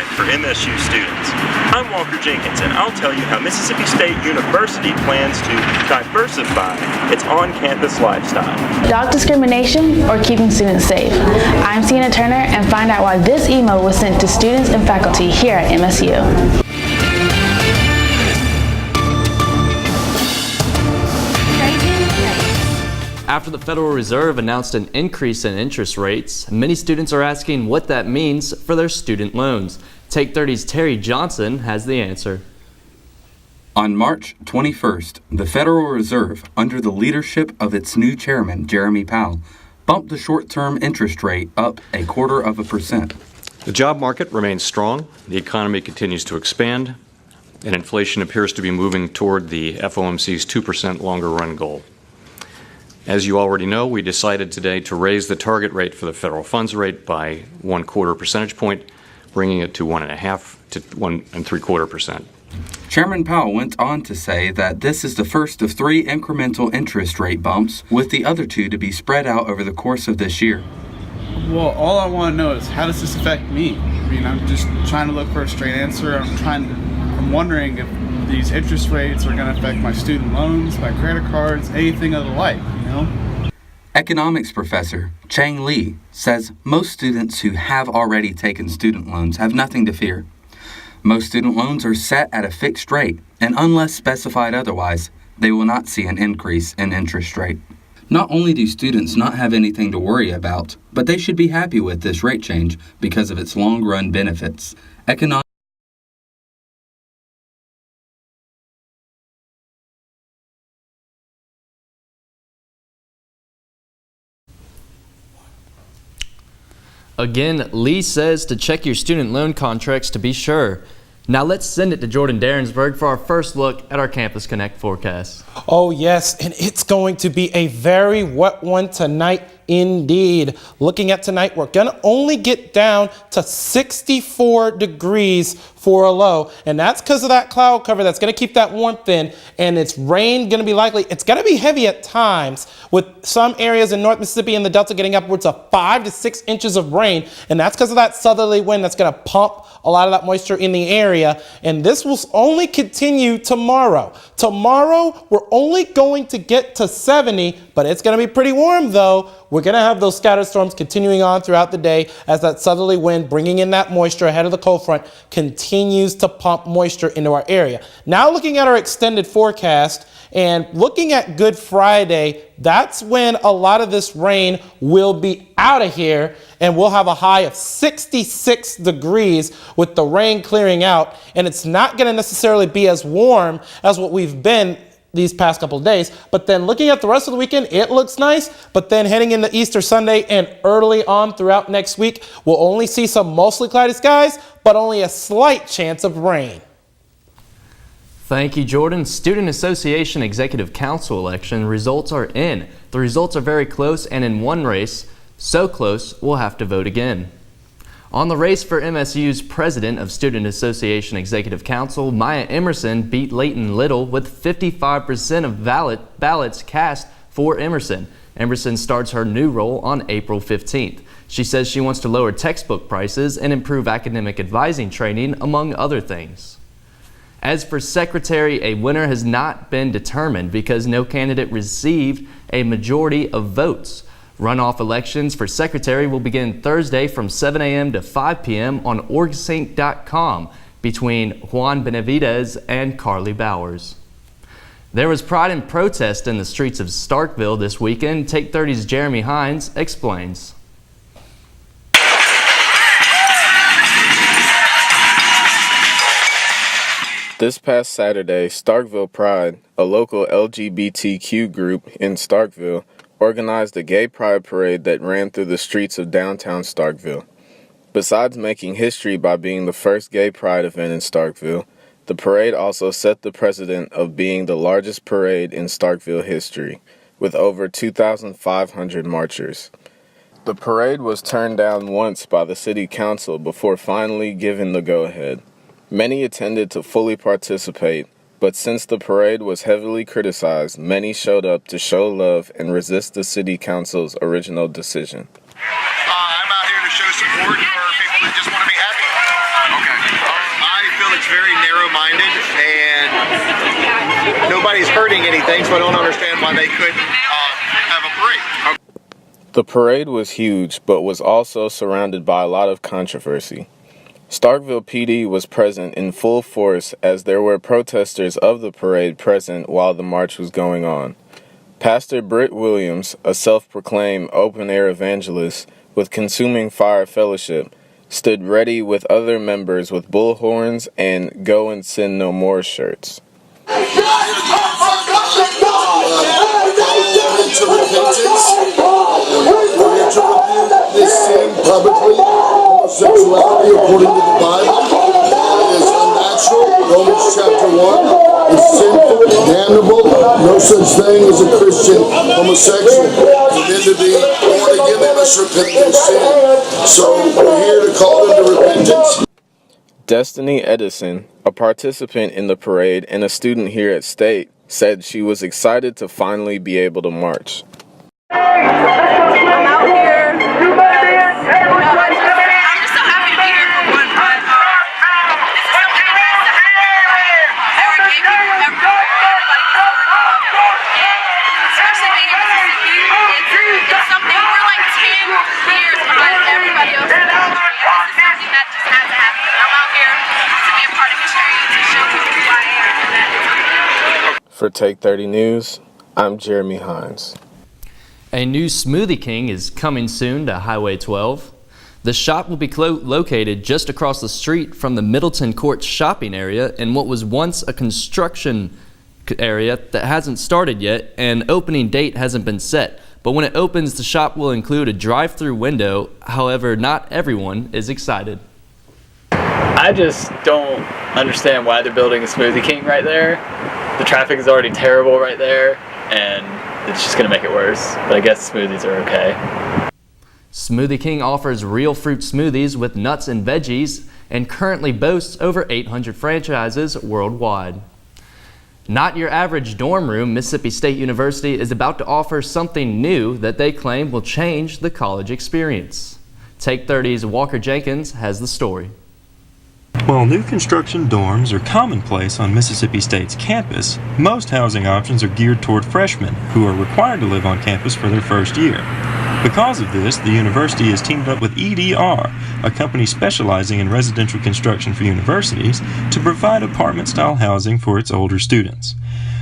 life for MSU students. I'm Walker Jenkins, and I'll tell you how Mississippi State University plans to diversify its on-campus lifestyle. Dog discrimination or keeping students safe? I'm Sienna Turner, and find out why this email was sent to students and faculty here at MSU. After the Federal Reserve announced an increase in interest rates, many students are asking what that means for their student loans. Take 30's Terry Johnson has the answer. On March 21st, the Federal Reserve, under the leadership of its new chairman, Jeremy Powell, bumped the short-term interest rate up 0.25%. The job market remains strong, the economy continues to expand, and inflation appears to be moving toward the FOMC's 2% longer run goal. As you already know, we decided today to raise the target rate for the federal funds rate by 1/4 percentage point, bringing it to 1.5 to 1.75%. Chairman Powell went on to say that this is the first of 3 incremental interest rate bumps, with the other 2 to be spread out over the course of this year. Well, all I want to know is, how does this affect me? I mean, I'm just trying to look for a straight answer. I'm wondering if these interest rates are going to affect my student loans, my credit cards, anything of the like, you know? Economics professor Chang Lee says most students who have already taken student loans have nothing to fear. Most student loans are set at a fixed rate, and unless specified otherwise, they will not see an increase in interest rate. Not only do students not have anything to worry about, but they should be happy with this rate change because of its long-run benefits. Again, Lee says to check your student loan contracts to be sure. Now let's send it to Jordan Darrensburg for our first look at our Campus Connect forecast. Oh yes, and it's going to be a very wet one tonight indeed. Looking at tonight, we're going to only get down to 64 degrees for a low, and that's because of that cloud cover that's going to keep that warmth in, and it's rain going to be likely. It's going to be heavy at times, with some areas in North Mississippi and the Delta getting upwards of 5 to 6 inches of rain, and that's because of that southerly wind that's going to pump a lot of that moisture in the area, and this will only continue tomorrow. Tomorrow, we're only going to get to 70, but it's going to be pretty warm though. We're going to have those scattered storms continuing on throughout the day as that southerly wind bringing in that moisture ahead of the cold front continues to pump moisture into our area. Now looking at our extended forecast and looking at Good Friday, that's when a lot of this rain will be out of here, and we'll have a high of 66 degrees with the rain clearing out, and it's not going to necessarily be as warm as what we've been these past couple of days. But then looking at the rest of the weekend, it looks nice. But then heading into Easter Sunday and early on throughout next week, we'll only see some mostly cloudy skies, but only a slight chance of rain. Thank you, Jordan. Student Association Executive Council election results are in. The results are very close, and in one race, so close we'll have to vote again. On the race for MSU's president of Student Association Executive Council, Maya Emerson beat Leighton Little with 55% of ballots cast for Emerson. Emerson starts her new role on April 15th. She says she wants to lower textbook prices and improve academic advising training, among other things. As for secretary, a winner has not been determined because no candidate received a majority of votes. Runoff elections for secretary will begin Thursday from 7 a.m. to 5 p.m. on orgsync.com between Juan Benavidez and Carly Bowers. There was pride and protest in the streets of Starkville this weekend. Take 30's Jeremy Hines explains. This past Saturday, Starkville Pride, a local LGBTQ group in Starkville, organized a gay pride parade that ran through the streets of downtown Starkville. Besides making history by being the first gay pride event in Starkville, the parade also set the precedent of being the largest parade in Starkville history, with over 2,500 marchers. The parade was turned down once by the city council before finally giving the go-ahead. Many attended to fully participate, but since the parade was heavily criticized, many showed up to show love and resist the city council's original decision. I'm out here to show support for people that just want to be happy. Okay. very narrow-minded, and nobody's hurting anything, so I don't understand why they couldn't have a parade. The parade was huge, but was also surrounded by a lot of controversy. Starkville PD was present in full force as there were protesters of the parade present while the march was going on. Pastor Britt Williams, a self-proclaimed open-air evangelist with Consuming Fire Fellowship, stood ready with other members with bullhorns and Go and Sin No More shirts. To repentance. We're here to rebuke this sin publicly. Homosexuality, according to the Bible, is unnatural. Romans chapter 1 is sinful, damnable. No such thing as a Christian homosexual. For them to be born again, they must repent of their sin. So we're here to call them to repentance. Destiny Edison, a participant in the parade and a student here at State, said she was excited to finally be able to march. I'm out here. I'm just so happy to be here for one, but this is something that has to happen. There are gay people everywhere. Everybody can work on it. And especially being in Mississippi, it's something, we're like 10 years behind everybody else in the country. And this is something that just has to happen. I'm out here to be a part of history, to show people who I am, and that it's okay. For Take 30 News, I'm Jeremy Hines. A new Smoothie King is coming soon to Highway 12. The shop will be located just across the street from the Middleton Courts shopping area in what was once a construction area that hasn't started yet, and opening date hasn't been set. But when it opens, the shop will include a drive-through window. However, not everyone is excited. I just don't understand why they're building a Smoothie King right there. The traffic is already terrible right there, and it's just going to make it worse. But I guess smoothies are okay. Smoothie King offers real fruit smoothies with nuts and veggies and currently boasts over 800 franchises worldwide. Not your average dorm room, Mississippi State University is about to offer something new that they claim will change the college experience. Take 30's Walker Jenkins has the story. While new construction dorms are commonplace on Mississippi State's campus, most housing options are geared toward freshmen who are required to live on campus for their first year. Because of this, the university has teamed up with EDR, a company specializing in residential construction for universities, to provide apartment-style housing for its older students.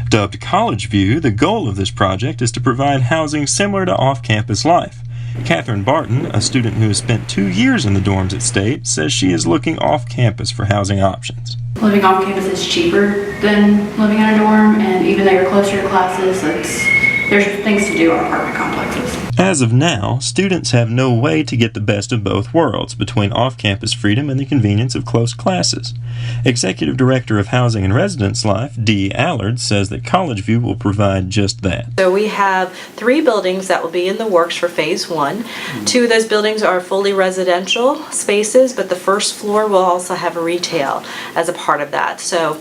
Dubbed College View, the goal of this project is to provide housing similar to off-campus life. Catherine Barton, a student who has spent 2 years in the dorms at State, says she is looking off-campus for housing options. Living off campus is cheaper than living in a dorm, and even though you're closer to classes, there's things to do on apartment complexes. As of now, students have no way to get the best of both worlds between off-campus freedom and the convenience of close classes. Executive Director of Housing and Residence Life, Dee Allard, says that College View will provide just that. So we have 3 buildings that will be in the works for phase 1. 2 of those buildings are fully residential spaces, but the first floor will also have a retail as a part of that. So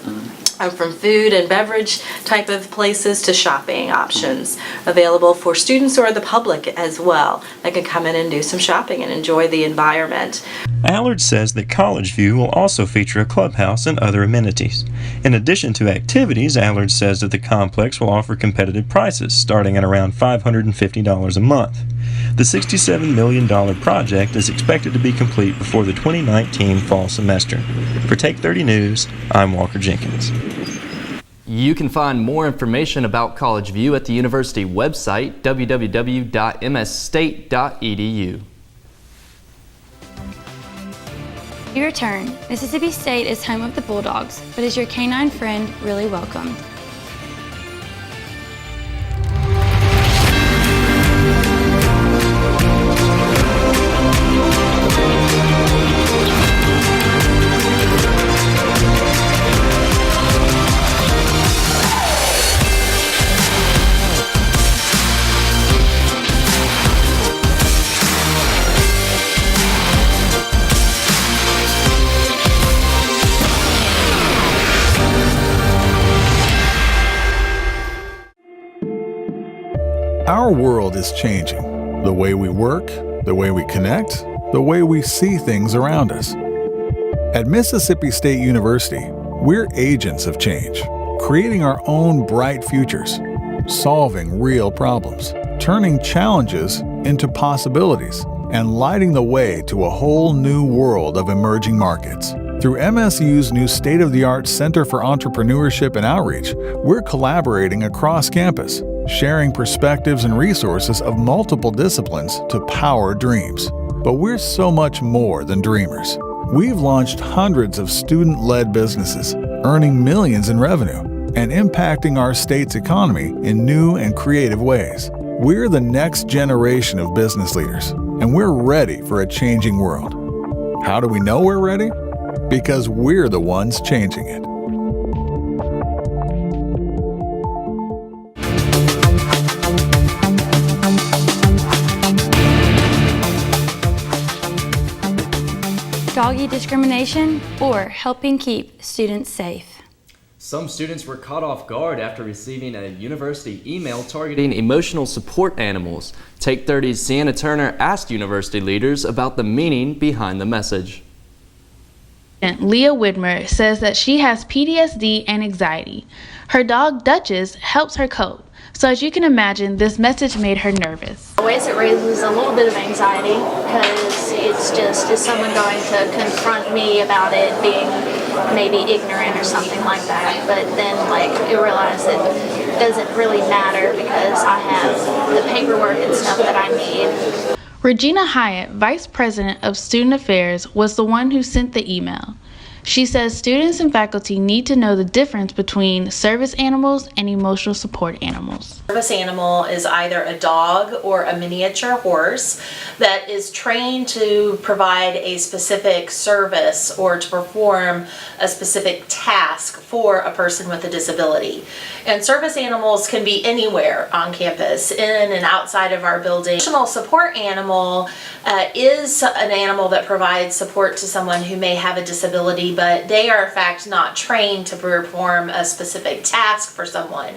from food and beverage type of places to shopping options available for students or the public as well. They can come in and do some shopping and enjoy the environment. Allard says that College View will also feature a clubhouse and other amenities. In addition to activities, Allard says that the complex will offer competitive prices starting at around $550 a month. The $67 million project is expected to be complete before the 2019 fall semester. For Take 30 News, I'm Walker Jenkins. You can find more information about College View at the university website, www.msstate.edu. Your turn. Mississippi State is home of the Bulldogs, but is your canine friend really welcome? Our world is changing. The way we work, the way we connect, the way we see things around us. At Mississippi State University, We're agents of change, creating our own bright futures, solving real problems, turning challenges into possibilities, and lighting the way to a whole new world of emerging markets. Through MSU's new state-of-the-art Center for Entrepreneurship and Outreach, we're collaborating across campus, sharing perspectives and resources of multiple disciplines to power dreams. But we're so much more than dreamers. We've launched hundreds of student-led businesses, earning millions in revenue, and impacting our state's economy in new and creative ways. We're the next generation of business leaders, and we're ready for a changing world. How do we know we're ready? Because we're the ones changing it. Doggy discrimination, or helping keep students safe. Some students were caught off guard after receiving a university email targeting emotional support animals. Take 30's Sienna Turner asked university leaders about the meaning behind the message. Leah Widmer says that she has PTSD and anxiety. Her dog Duchess helps her cope. So as you can imagine, this message made her nervous. Always it raises a little bit of anxiety because it's just, is someone going to confront me about it being maybe ignorant or something like that? But then you realize it doesn't really matter because I have the paperwork and stuff that I need. Regina Hyatt, Vice President of Student Affairs, was the one who sent the email. She says students and faculty need to know the difference between service animals and emotional support animals. Service animal is either a dog or a miniature horse that is trained to provide a specific service or to perform a specific task for a person with a disability. And service animals can be anywhere on campus, in and outside of our building. Emotional support animal is an animal that provides support to someone who may have a disability, but they are in fact not trained to perform a specific task for someone.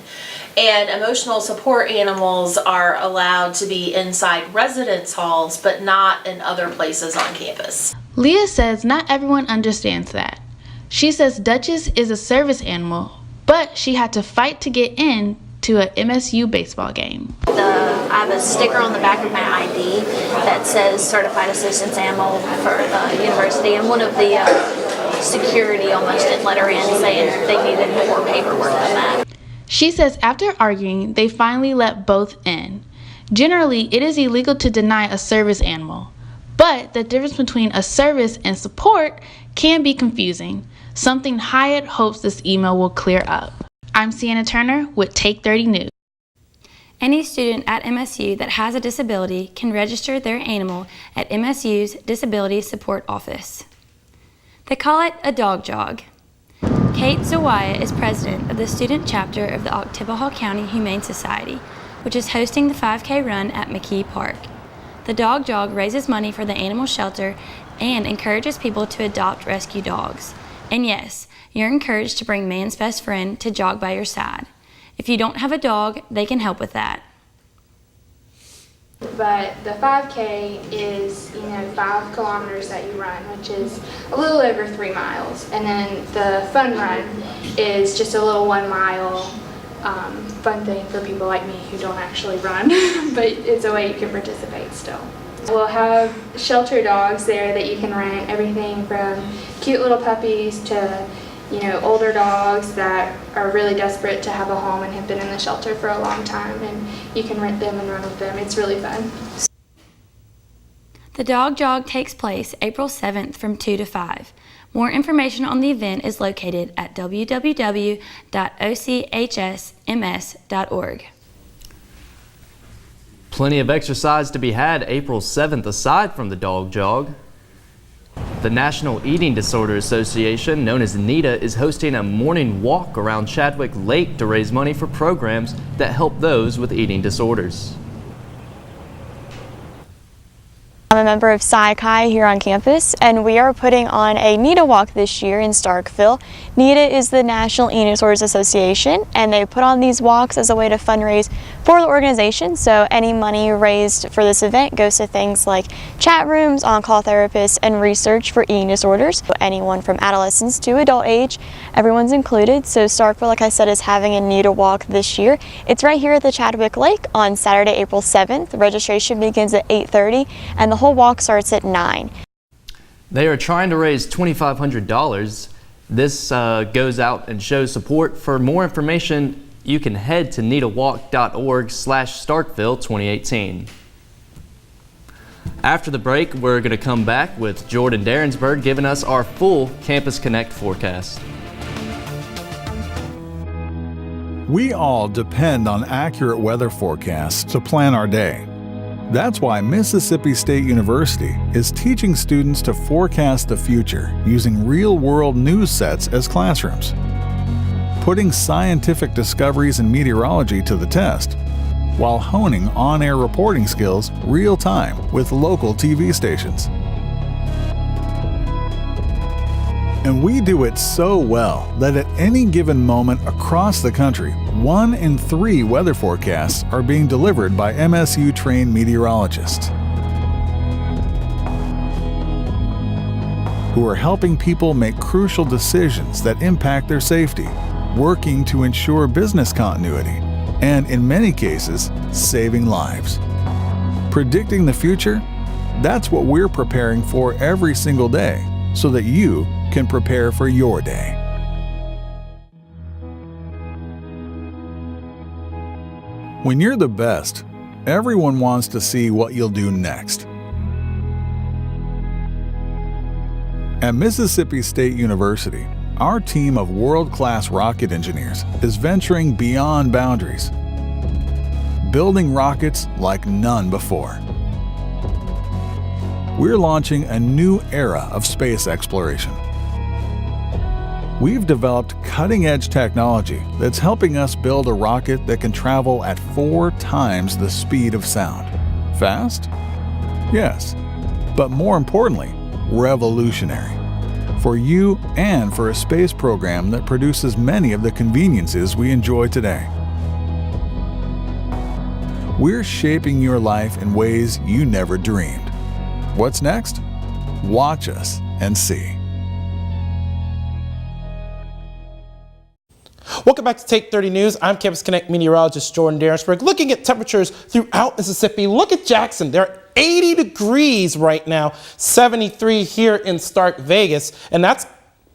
And emotional support animals are allowed to be inside residence halls, but not in other places on campus. Leah says not everyone understands that. She says Duchess is a service animal, but she had to fight to get in to a MSU baseball game. I have a sticker on the back of my ID that says Certified Assistance Animal for the university, and one of the security almost didn't let her in, saying they needed more paperwork than that. She says after arguing, they finally let both in. Generally, it is illegal to deny a service animal, but the difference between a service and support can be confusing, something Hyatt hopes this email will clear up. I'm Sienna Turner with Take 30 News. Any student at MSU that has a disability can register their animal at MSU's Disability Support Office. They call it a dog jog. Kate Zawaya is president of the student chapter of the Oktibbeha County Humane Society, which is hosting the 5K run at McKee Park. The dog jog raises money for the animal shelter and encourages people to adopt rescue dogs. And yes, you're encouraged to bring man's best friend to jog by your side. If you don't have a dog, they can help with that. But the 5K is, 5 kilometers that you run, which is a little over 3 miles. And then the fun run is just a little 1 mile fun thing for people like me who don't actually run, but it's a way you can participate still. We'll have shelter dogs there that you can rent, everything from cute little puppies to older dogs that are really desperate to have a home and have been in the shelter for a long time, and you can rent them and run with them. It's really fun. The dog jog takes place April 7th from 2 to 5. More information on the event is located at www.ochsms.org. Plenty of exercise to be had April 7th aside from the dog jog. The National Eating Disorder Association, known as NEDA, is hosting a morning walk around Chadwick Lake to raise money for programs that help those with eating disorders. I'm a member of Psi Chi here on campus, and we are putting on a NETA walk this year in Starkville. NETA is the National Eating Disorders Association, and they put on these walks as a way to fundraise for the organization. So any money raised for this event goes to things like chat rooms, on-call therapists, and research for eating disorders. So anyone from adolescents to adult age, everyone's included. So Starkville, like I said, is having a NETA walk this year. It's right here at the Chadwick Lake on Saturday, April 7th. The registration begins at 8:30, and the whole walk starts at 9. They are trying to raise $2,500. This goes out and shows support. For more information, you can head to netawalk.org/Starkville 2018. After the break, we're going to come back with Jordan Derensberg giving us our full Campus Connect forecast. We all depend on accurate weather forecasts to plan our day. That's why Mississippi State University is teaching students to forecast the future using real-world news sets as classrooms, putting scientific discoveries in meteorology to the test, while honing on-air reporting skills real-time with local TV stations. And we do it so well that at any given moment across the country, 1 in 3 weather forecasts are being delivered by MSU-trained meteorologists who are helping people make crucial decisions that impact their safety, working to ensure business continuity, and in many cases, saving lives. Predicting the future? That's what we're preparing for every single day, so that you can prepare for your day. When you're the best, everyone wants to see what you'll do next. At Mississippi State University, our team of world-class rocket engineers is venturing beyond boundaries, building rockets like none before. We're launching a new era of space exploration. We've developed cutting-edge technology that's helping us build a rocket that can travel at 4 times the speed of sound. Fast? Yes. But more importantly, revolutionary. For you and for a space program that produces many of the conveniences we enjoy today. We're shaping your life in ways you never dreamed. What's next? Watch us and see. Welcome back to Take 30 News. I'm Campus Connect meteorologist Jordan Derensberg. Looking at temperatures throughout Mississippi, look at Jackson. They're 80 degrees right now, 73 here in Stark Vegas, and that's,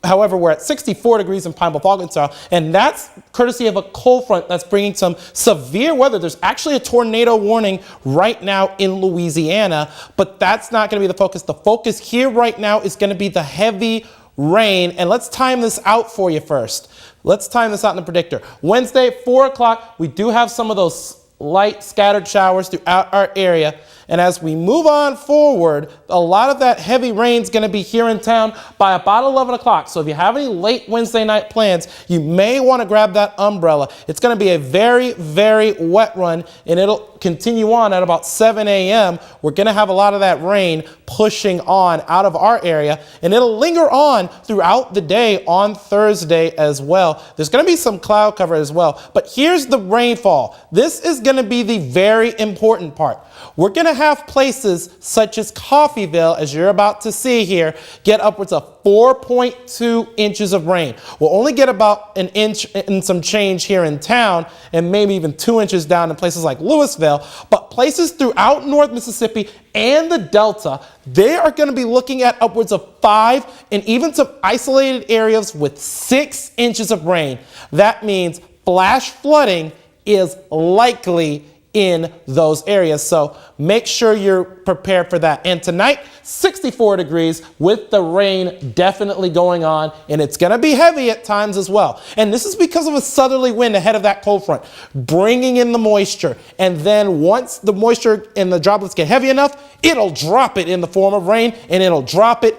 however, we're at 64 degrees in Pine Bluff, Arkansas, and that's courtesy of a cold front that's bringing some severe weather. There's actually a tornado warning right now in Louisiana, but that's not going to be the focus. The focus here right now is going to be the heavy rain, and let's time this out for you first. Let's time this out in the predictor. Wednesday, 4 o'clock, we do have some of those light scattered showers throughout our area. And as we move on forward, a lot of that heavy rain is going to be here in town by about 11 o'clock. So if you have any late Wednesday night plans, you may want to grab that umbrella. It's going to be a very, very wet run, and it'll continue on at about 7 a.m. We're going to have a lot of that rain pushing on out of our area, and it'll linger on throughout the day on Thursday as well. There's going to be some cloud cover as well, but here's the rainfall. This is going to be the very important part. We're going to have places such as Coffeyville, as you're about to see here, get upwards of 4.2 inches of rain. We'll only get about an inch and some change here in town, and maybe even 2 inches down in places like Louisville, but places throughout North Mississippi and the Delta, they are going to be looking at upwards of 5 and even some isolated areas with 6 inches of rain. That means flash flooding is likely in those areas. So make sure you're prepared for that. And tonight, 64 degrees with the rain definitely going on, and it's going to be heavy at times as well. And this is because of a southerly wind ahead of that cold front, bringing in the moisture. And then once the moisture and the droplets get heavy enough, it'll drop it in the form of rain, and it'll drop it,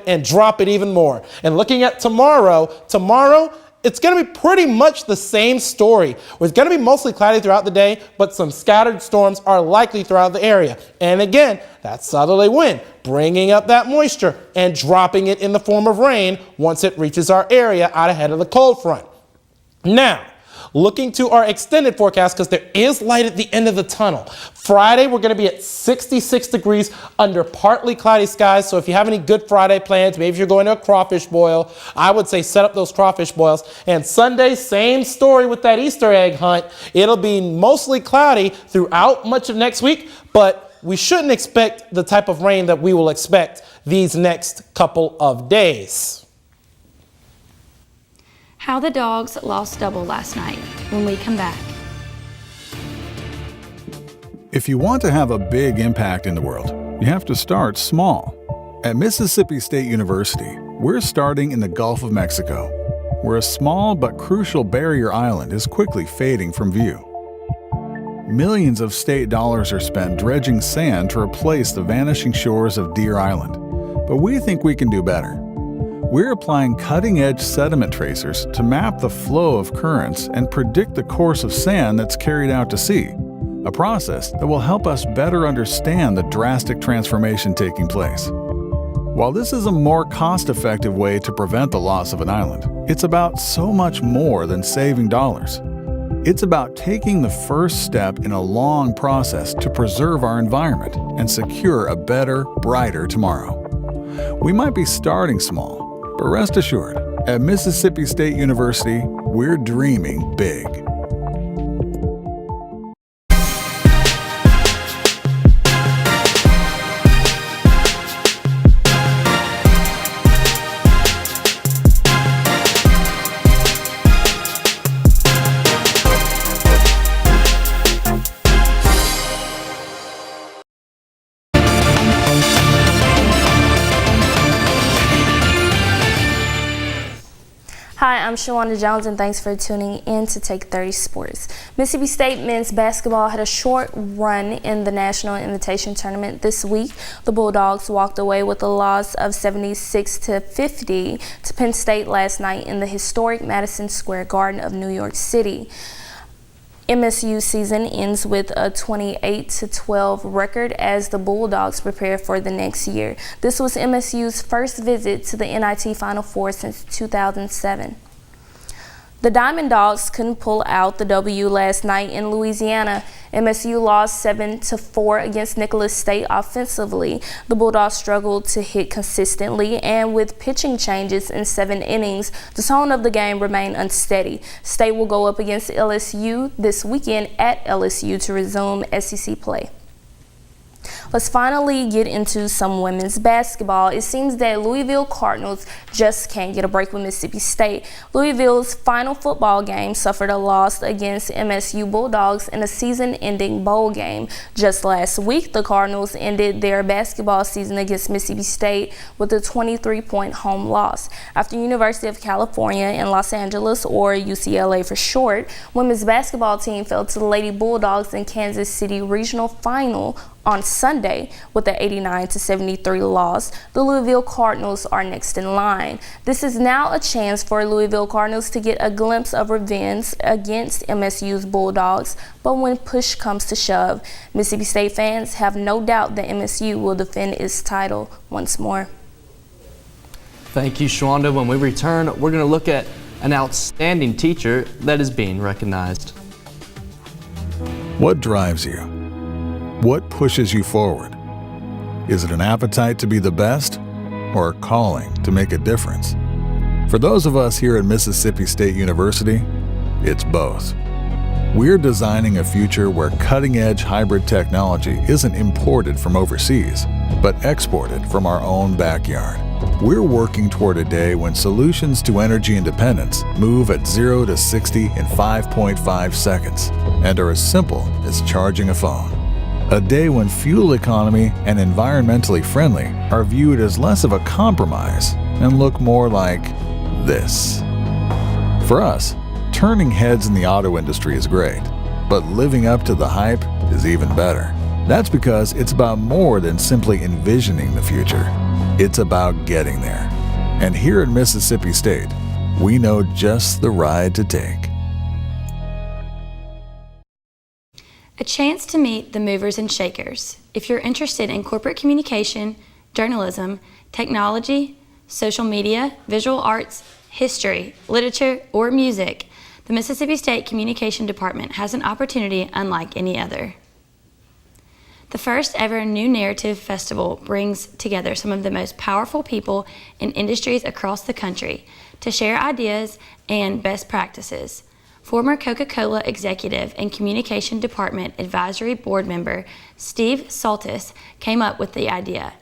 and drop it even more. And looking at tomorrow, it's going to be pretty much the same story. It's going to be mostly cloudy throughout the day, but some scattered storms are likely throughout the area. And again, that southerly wind bringing up that moisture and dropping it in the form of rain once it reaches our area out ahead of the cold front. Now, looking to our extended forecast, because there is light at the end of the tunnel. Friday, we're going to be at 66 degrees under partly cloudy skies. So if you have any Good Friday plans, maybe if you're going to a crawfish boil, I would say set up those crawfish boils. And Sunday, same story with that Easter egg hunt. It'll be mostly cloudy throughout much of next week, but we shouldn't expect the type of rain that we will expect these next couple of days. How the Dogs lost double last night when we come back. If you want to have a big impact in the world, you have to start small. At Mississippi State University, we're starting in the Gulf of Mexico, where a small but crucial barrier island is quickly fading from view. Millions of state dollars are spent dredging sand to replace the vanishing shores of Deer Island, but we think we can do better. We're applying cutting-edge sediment tracers to map the flow of currents and predict the course of sand that's carried out to sea, a process that will help us better understand the drastic transformation taking place. While this is a more cost-effective way to prevent the loss of an island, it's about so much more than saving dollars. It's about taking the first step in a long process to preserve our environment and secure a better, brighter tomorrow. We might be starting small, but rest assured, at Mississippi State University, we're dreaming big. Hi, I'm Shawanda Jones, and thanks for tuning in to Take 30 Sports. Mississippi State men's basketball had a short run in the National Invitation Tournament this week. The Bulldogs walked away with a loss of 76-50 to Penn State last night in the historic Madison Square Garden of New York City. MSU season ends with a 28-12 record as the Bulldogs prepare for the next year. This was MSU's first visit to the NIT Final Four since 2007. The Diamond Dogs couldn't pull out the W last night in Louisiana. MSU lost 7-4 against Nicholas State offensively. The Bulldogs struggled to hit consistently, and with pitching changes in 7 innings, the tone of the game remained unsteady. State will go up against LSU this weekend at LSU to resume SEC play. Let's finally get into some women's basketball. It seems that Louisville Cardinals just can't get a break with Mississippi State. Louisville's final football game suffered a loss against MSU Bulldogs in a season-ending bowl game. Just last week, the Cardinals ended their basketball season against Mississippi State with a 23-point home loss. After University of California in Los Angeles, or UCLA for short, women's basketball team fell to the Lady Bulldogs in Kansas City Regional Final on Sunday with an 89-73 loss. The Louisville Cardinals are next in line. This is now a chance for Louisville Cardinals to get a glimpse of revenge against MSU's Bulldogs, but when push comes to shove, Mississippi State fans have no doubt that MSU will defend its title once more. Thank you, Shawanda. When we return, we're going to look at an outstanding teacher that is being recognized. What drives you? What pushes you forward? Is it an appetite to be the best or a calling to make a difference? For those of us here at Mississippi State University, it's both. We're designing a future where cutting-edge hybrid technology isn't imported from overseas, but exported from our own backyard. We're working toward a day when solutions to energy independence move at 0 to 60 in 5.5 seconds and are as simple as charging a phone. A day when fuel economy and environmentally friendly are viewed as less of a compromise and look more like this. For us, turning heads in the auto industry is great, but living up to the hype is even better. That's because it's about more than simply envisioning the future. It's about getting there. And here at Mississippi State, we know just the ride to take. A chance to meet the movers and shakers. If you're interested in corporate communication, journalism, technology, social media, visual arts, history, literature, or music, the Mississippi State Communication Department has an opportunity unlike any other. The first ever New Narrative Festival brings together some of the most powerful people in industries across the country to share ideas and best practices. Former Coca-Cola executive and Communication Department Advisory Board member Steve Saltis came up with the idea.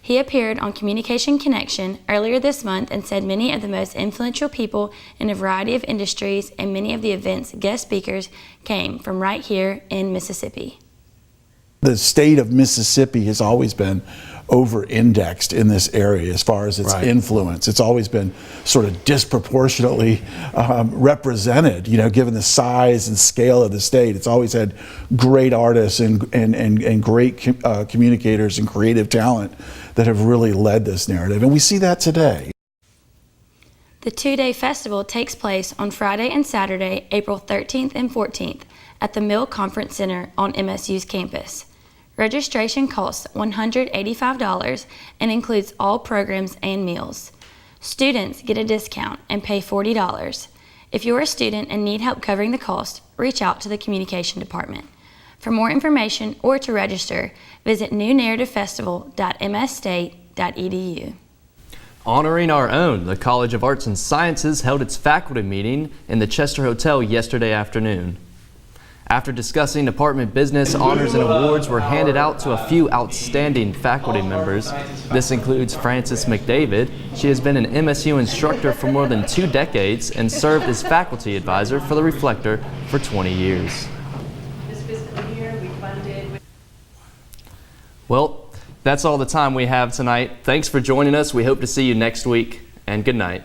He appeared on Communication Connection earlier this month and said many of the most influential people in a variety of industries and many of the event's guest speakers came from right here in Mississippi. The state of Mississippi has always been over-indexed in this area as far as its influence. It's always been sort of disproportionately represented, you know, given the size and scale of the state. It's always had great artists and great communicators and creative talent that have really led this narrative, and we see that today. The two-day festival takes place on Friday and Saturday, April 13th and 14th at the Mill Conference Center on MSU's campus. Registration costs $185 and includes all programs and meals. Students get a discount and pay $40. If you're a student and need help covering the cost, reach out to the Communication Department. For more information or to register, visit newnarrativefestival.msstate.edu. Honoring our own, the College of Arts and Sciences held its faculty meeting in the Chester Hotel yesterday afternoon. After discussing department business, honors and awards were handed out to a few outstanding faculty members. This includes Frances McDavid. She has been an MSU instructor for more than 2 decades and served as faculty advisor for the Reflector for 20 years. This fiscal year, we funded... Well, that's all the time we have tonight. Thanks for joining us. We hope to see you next week, and good night.